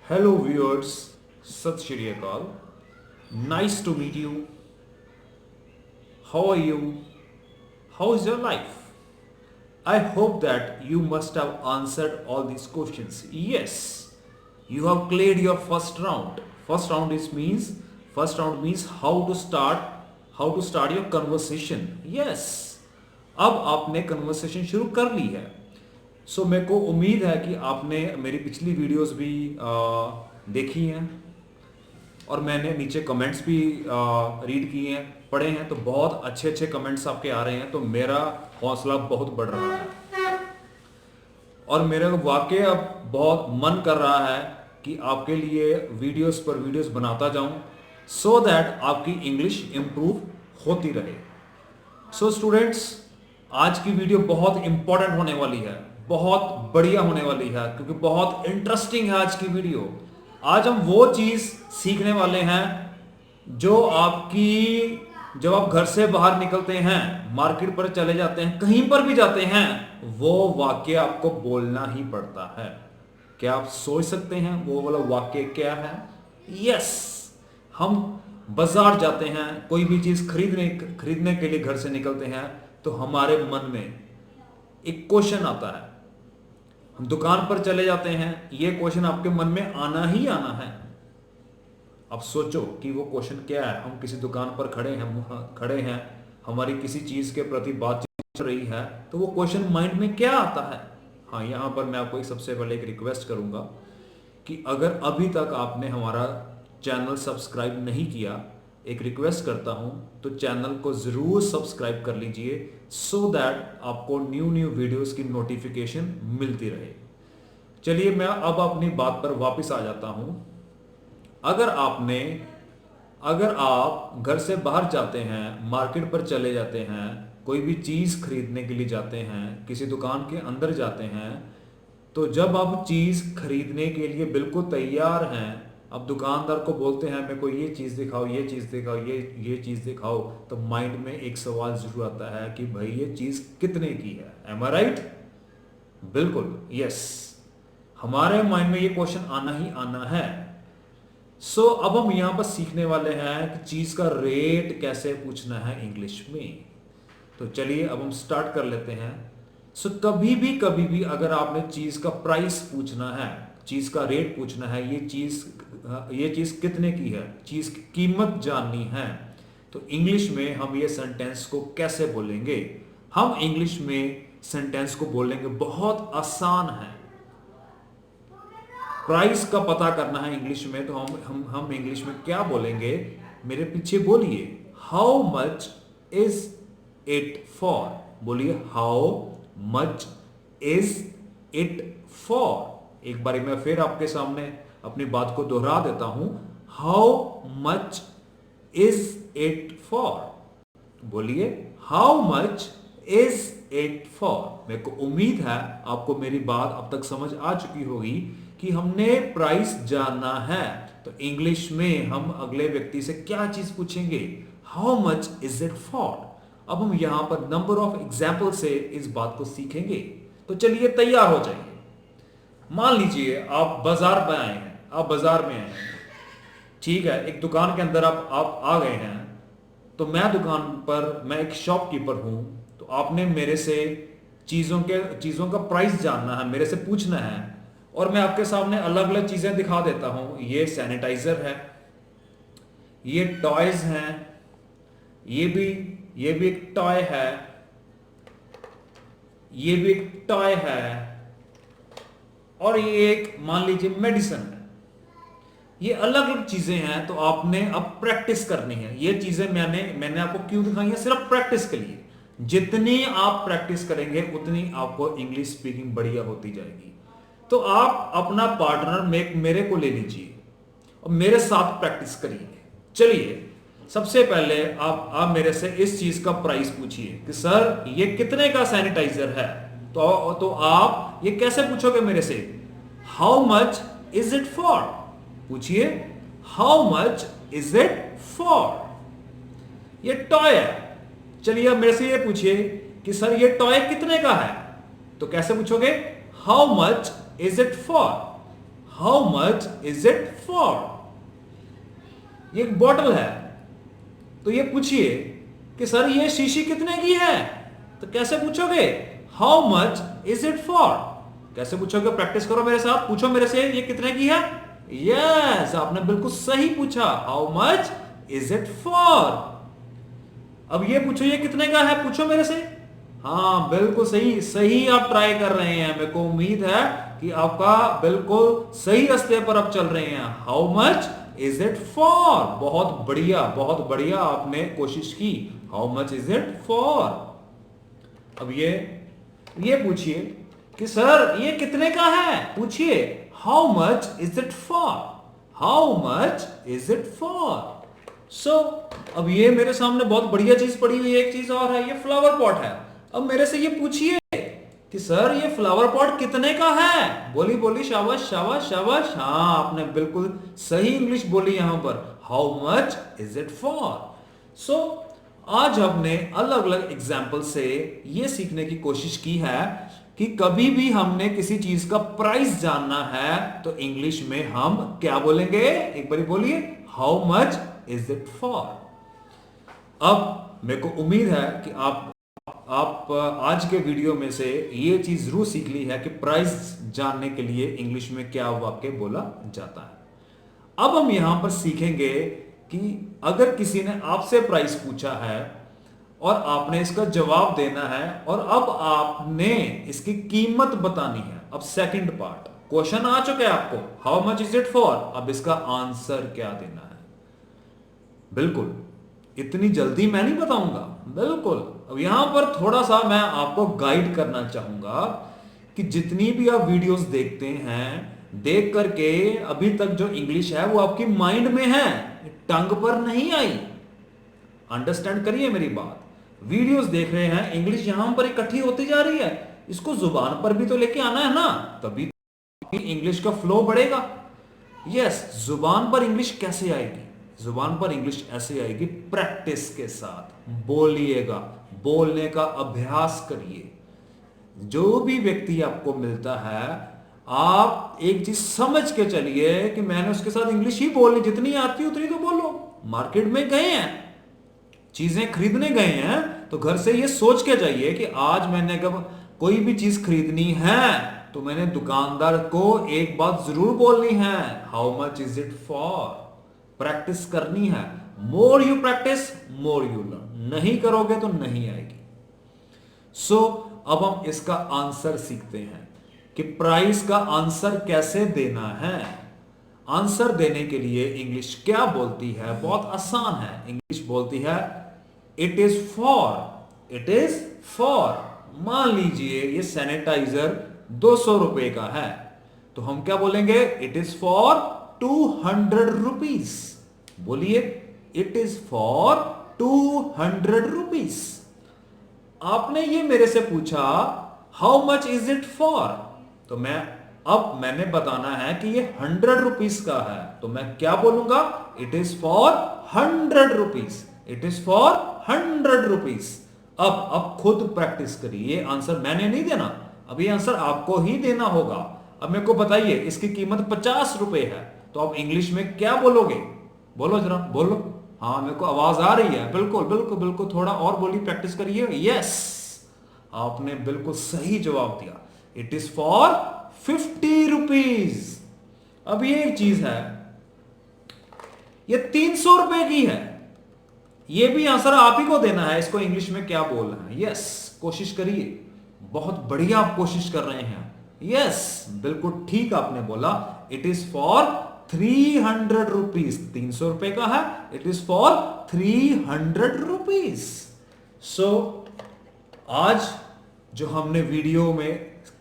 Hello viewers, Sat Shri Akal. Nice to meet you. How are you? How is your life? I hope that you must have answered all these questions. Yes, you have cleared your first round. First round means how to start your conversation. Yes, अब आपने conversation शुरू कर ली है. मेरे को उम्मीद है कि आपने मेरी पिछली वीडियोस भी देखी हैं और मैंने नीचे कमेंट्स भी रीड किए हैं, पढ़े हैं. तो बहुत अच्छे अच्छे कमेंट्स आपके आ रहे हैं, तो मेरा हौसला बहुत बढ़ रहा है और मेरा वाकई अब बहुत मन कर रहा है कि आपके लिए वीडियोस पर वीडियोस बनाता जाऊं, सो दैट आपकी इंग्लिश इंप्रूव होती रहे. स्टूडेंट्स, आज की वीडियो बहुत इंपॉर्टेंट होने वाली है, बहुत बढ़िया होने वाली है, क्योंकि बहुत इंटरेस्टिंग है आज की वीडियो. आज हम वो चीज सीखने वाले हैं जो जब आप घर से बाहर निकलते हैं, मार्केट पर चले जाते हैं, कहीं पर भी जाते हैं, वो वाक्य आपको बोलना ही पड़ता है. क्या आप सोच सकते हैं वो वाला वाक्य क्या है? यस, हम बाजार जाते हैं, कोई भी चीज खरीदने के लिए घर से निकलते हैं, तो हमारे मन में एक क्वेश्चन आता है. हम दुकान पर चले जाते हैं, ये क्वेश्चन आपके मन में आना ही आना है. अब सोचो कि वो क्वेश्चन क्या है. हम किसी दुकान पर खड़े हैं, हमारी किसी चीज के प्रति बातचीत चल रही है, तो वो क्वेश्चन माइंड में क्या आता है? हाँ, यहां पर मैं आपको सबसे पहले एक रिक्वेस्ट करूंगा कि अगर अभी तक आपने हमारा चैनल सब्सक्राइब नहीं किया, एक रिक्वेस्ट करता हूं, तो चैनल को जरूर सब्सक्राइब कर लीजिए, सो दैट आपको न्यू वीडियोस की नोटिफिकेशन मिलती रहे. चलिए, मैं अब अपनी बात पर वापस आ जाता हूं. अगर आप घर से बाहर जाते हैं, मार्केट पर चले जाते हैं, कोई भी चीज खरीदने के लिए जाते हैं, किसी दुकान के अंदर जाते हैं, तो जब आप चीज खरीदने के लिए बिल्कुल तैयार हैं, अब दुकानदार को बोलते हैं मेरे को ये चीज दिखाओ, ये चीज दिखाओ, ये चीज दिखाओ, तो माइंड में एक सवाल जरूर आता है कि भाई ये चीज कितने की है. एम आई राइट? बिल्कुल, यस, हमारे माइंड में ये क्वेश्चन आना ही आना है. अब हम यहां पर सीखने वाले हैं कि चीज का रेट कैसे पूछना है इंग्लिश में. तो चलिए अब हम स्टार्ट कर लेते हैं. कभी भी अगर आपने चीज का प्राइस पूछना है, चीज का रेट पूछना है, ये चीज कितने की है, चीज की कीमत जाननी है, तो इंग्लिश में हम ये सेंटेंस को कैसे बोलेंगे? हम इंग्लिश में सेंटेंस को बोलेंगे बहुत आसान है. प्राइस का पता करना है इंग्लिश में, तो हम इंग्लिश में क्या बोलेंगे? मेरे पीछे बोलिए, how much is it for. बोलिए, how much is it for. एक बार मैं फिर आपके सामने अपनी बात को दोहरा देता हूं, how much is it for. बोलिए, how much is it for. मेरे को उम्मीद है आपको मेरी बात अब तक समझ आ चुकी होगी कि हमने प्राइस जानना है, तो इंग्लिश में हम अगले व्यक्ति से क्या चीज पूछेंगे? How much is it for. अब हम यहां पर नंबर ऑफ एग्जाम्पल से इस बात को सीखेंगे. तो चलिए तैयार हो जाइए. मान लीजिए आप बाजार में आए हैं, ठीक है, एक दुकान के अंदर आप आ गए हैं. तो मैं एक शॉपकीपर हूं, तो आपने मेरे से चीजों का प्राइस जानना है, मेरे से पूछना है, और मैं आपके सामने अलग अलग चीजें दिखा देता हूं. ये सैनिटाइजर है, ये टॉयज हैं, ये भी एक टॉय है, ये भी एक टॉय है, और ये एक मान लीजिए मेडिसिन है. ये अलग अलग चीजें हैं. तो आपने अब प्रैक्टिस करनी है. ये चीजें मैंने आपको क्यों दिखाई है? सिर्फ प्रैक्टिस के लिए. जितनी आप प्रैक्टिस करेंगे उतनी आपको इंग्लिश स्पीकिंग बढ़िया होती जाएगी. तो आप अपना पार्टनर मेरे को ले लीजिए और मेरे साथ प्रैक्टिस करिए. चलिए, सबसे पहले आप मेरे से इस चीज का प्राइस पूछिए कि सर ये कितने का सैनिटाइजर है. तो आप ये कैसे पूछोगे मेरे से? How much is it for. पूछिए, how much is it for. ये टॉय है. चलिए अब मेरे से ये पूछिए कि सर ये टॉय कितने का है. तो कैसे पूछोगे? How much is it for. How much is it for? ये एक बॉटल है, तो ये पूछिए कि सर ये शीशी कितने की है, तो कैसे पूछोगे? How much is it for? कैसे पूछोगे? प्रैक्टिस करो मेरे साथ, पूछो मेरे से ये कितने की है। यस, आपने बिल्कुल सही पूछा, how much is it for. अब ये पूछो ये कितने का है, पूछो मेरे से। हाँ बिल्कुल सही, सही आप ट्राई कर रहे हैं। मेरे को उम्मीद है कि आपका बिल्कुल सही रास्ते पर आप चल रहे हैं। How much is it for? बहुत बढ़िया, बहुत बढ़िया, आपने कोशिश की। How much is it for? अब ये पूछिए कि सर ये कितने का है, पूछिए how much is it for? How much is it for? So अब ये मेरे सामने बहुत बढ़िया चीज पड़ी हुई है, एक चीज और है, ये फ्लावर पॉट है। अब मेरे से ये पूछिए कि सर ये फ्लावर पॉट कितने का है? बोली बोली, शाबाश शाबाश शाबाश, हाँ आपने बिल्कुल सही इंग्लिश बोली यहां पर। How much is it for? So आज हमने अलग अलग एग्जाम्पल से ये सीखने की कोशिश की है कि कभी भी हमने किसी चीज का प्राइस जानना है तो इंग्लिश में हम क्या बोलेंगे? एक बार बोलिए, how much is it for? अब मेरे को उम्मीद है कि आप आज के वीडियो में से ये चीज जरूर सीख ली है कि प्राइस जानने के लिए इंग्लिश में क्या वाक्य बोला जाता है। अब हम यहां पर सीखेंगे कि अगर किसी ने आपसे प्राइस पूछा है और आपने इसका जवाब देना है और अब आपने इसकी कीमत बतानी है। अब सेकंड पार्ट, क्वेश्चन आ चुका है आपको, how much is it for, अब इसका आंसर क्या देना है। बिल्कुल इतनी जल्दी मैं नहीं बताऊंगा, बिल्कुल। अब यहां पर थोड़ा सा मैं आपको गाइड करना चाहूंगा कि जितनी भी आप वीडियोस देखते हैं, देख करके अभी तक जो इंग्लिश है वो आपकी माइंड में है, टंग पर नहीं आई। अंडरस्टैंड करिए मेरी बात। वीडियोस देख रहे हैं, इंग्लिश यहां पर इकट्ठी होती जा रही है, इसको जुबान पर भी तो लेके आना है ना, तभी इंग्लिश का फ्लो बढ़ेगा। यस, जुबान पर इंग्लिश कैसे आएगी? जुबान पर इंग्लिश ऐसे आएगी, प्रैक्टिस के साथ बोलिएगा, बोलने का अभ्यास करिए। जो भी व्यक्ति आपको मिलता है, आप एक चीज समझ के चलिए कि मैंने उसके साथ इंग्लिश ही बोलनी, जितनी आती है उतनी तो बोलो। मार्केट में गए हैं, चीजें खरीदने गए हैं, तो घर से ये सोच के जाइए कि आज मैंने कब कोई भी चीज खरीदनी है तो मैंने दुकानदार को एक बात जरूर बोलनी है, how much is it for? Practice करनी है। More you practice more you learn. नहीं करोगे तो नहीं आएगी। सो अब हम इसका आंसर सीखते हैं कि प्राइस का आंसर कैसे देना है। आंसर देने के लिए इंग्लिश क्या बोलती है? बहुत आसान है। इंग्लिश बोलती है it is for. It is for. मान लीजिए ये सैनिटाइजर 200 रुपए का है, तो हम क्या बोलेंगे? It is for 200 rupees. बोलिए, इट इज फॉर 200 रुपीज। आपने ये मेरे से पूछा how much is it for, तो मैंने बताना है कि ये 100 रुपीज का है, तो मैं क्या बोलूंगा? It is for 100 rupees. It is for 100 rupees. अब खुद प्रैक्टिस करिए। आंसर मैंने नहीं देना, अब ये आंसर आपको ही देना होगा। अब मेरे को बताइए, इसकी कीमत 50 रुपए है, तो आप इंग्लिश में क्या बोलोगे? बोलो जरा, बोलो। हाँ, मेरे को आवाज आ रही है। बिल्कुल बिल्कुल बिल्कुल, थोड़ा और बोलिए, प्रैक्टिस करिए। यस, आपने बिल्कुल सही जवाब दिया। It is for 50 rupees. अब ये एक चीज है, ये 300 रुपए की है, ये भी आंसर आप ही को देना है। इसको इंग्लिश में क्या बोलना है? यस, कोशिश करिए। बहुत बढ़िया आप कोशिश कर रहे हैं। यस, बिल्कुल ठीक आपने बोला। It is for 300 rupees. 300 रुपए का है, इट इज फॉर 300 रुपीज। सो आज जो हमने वीडियो में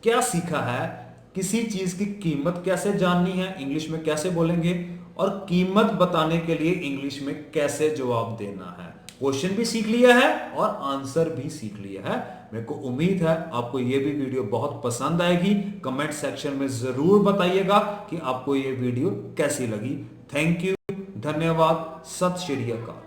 क्या सीखा है, किसी चीज की कीमत कैसे जाननी है, इंग्लिश में कैसे बोलेंगे, और कीमत बताने के लिए इंग्लिश में कैसे जवाब देना है। क्वेश्चन भी सीख लिया है और आंसर भी सीख लिया है। मेरे को उम्मीद है आपको यह भी वीडियो बहुत पसंद आएगी। कमेंट सेक्शन में जरूर बताइएगा कि आपको यह वीडियो कैसी लगी। थैंक यू, धन्यवाद, सत श्री अकाल।